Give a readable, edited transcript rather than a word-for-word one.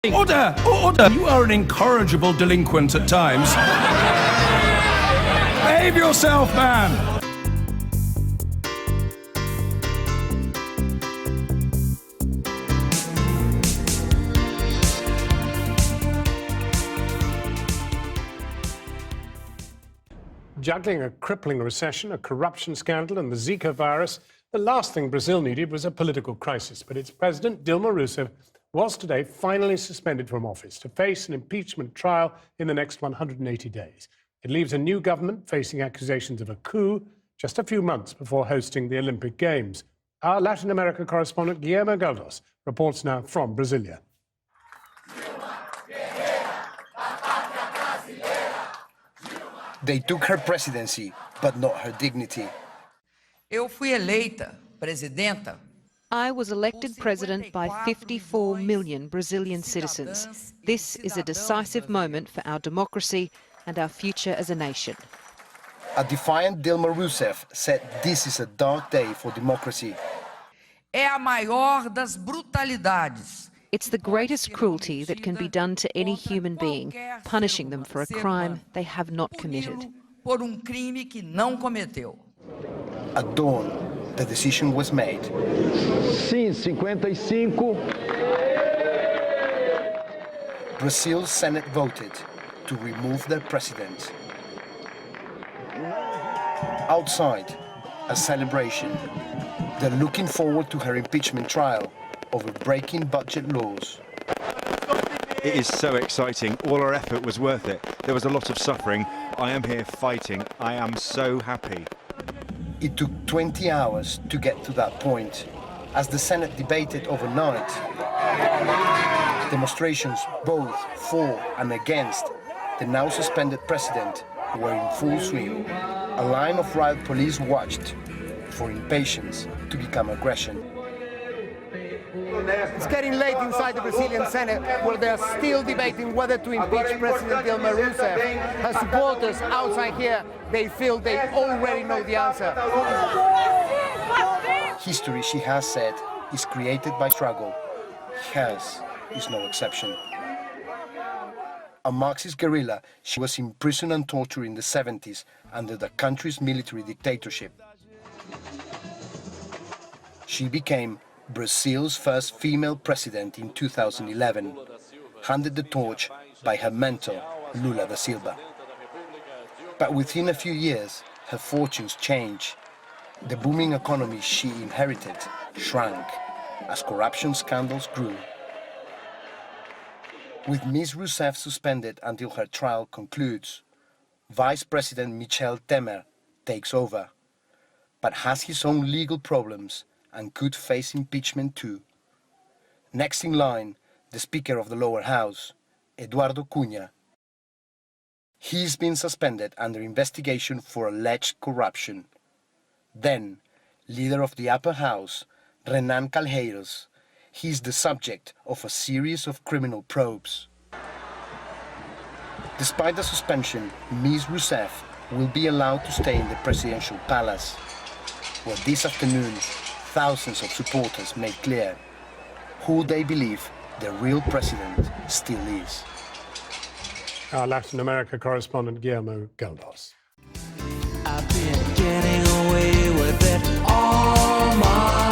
Order! Order! You are an incorrigible delinquent at times. Behave yourself, man! Juggling a crippling recession, a corruption scandal and the Zika virus, the last thing Brazil needed was a political crisis. But its president, Dilma Rousseff, was today finally suspended from office to face an impeachment trial in the next 180 days. It leaves a new government facing accusations of a coup just a few months before hosting the Olympic Games. Our Latin America correspondent, Guillermo Galdos, reports now from Brasilia. They took her presidency, but not her dignity. Eu fui eleita presidenta. I was elected president by 54 million Brazilian citizens. This is a decisive moment for our democracy and our future as a nation. A defiant Dilma Rousseff said this is a dark day for democracy. É a maior das brutalidades. It's the greatest cruelty that can be done to any human being, punishing them for a crime they have not committed. Por crime que não cometeu. At dawn, the decision was made. Sim, 55. Brazil's Senate voted to remove their president. Outside, a celebration. They're looking forward to her impeachment trial over breaking budget laws. It is so exciting. All our effort was worth it. There was a lot of suffering. I am here fighting. I am so happy. It took 20 hours to get to that point. As the Senate debated overnight, demonstrations both for and against the now suspended president were in full swing. A line of riot police watched for impatience to become aggression. It's getting late inside the Brazilian Senate, where they're still debating whether to impeach President Dilma Rousseff. Her supporters outside here, they feel they already know the answer. History, she has said, is created by struggle. Hers is no exception. A Marxist guerrilla, she was imprisoned and tortured in the 70s under the country's military dictatorship. She became Brazil's first female president in 2011, handed the torch by her mentor, Lula da Silva. But within a few years, her fortunes changed. The booming economy she inherited shrank as corruption scandals grew. With Ms. Rousseff suspended until her trial concludes, Vice President Michel Temer takes over, but has his own legal problems and could face impeachment too. Next in line, the Speaker of the lower house, Eduardo Cunha. He's been suspended under investigation for alleged corruption. Then, leader of the upper house, Renan Calheiros. He's the subject of a series of criminal probes. Despite the suspension, Ms. Rousseff will be allowed to stay in the presidential palace, where this afternoon thousands of supporters made clear who they believe the real president still is. Our Latin America correspondent, Guillermo Galdos. I've been getting away with it all my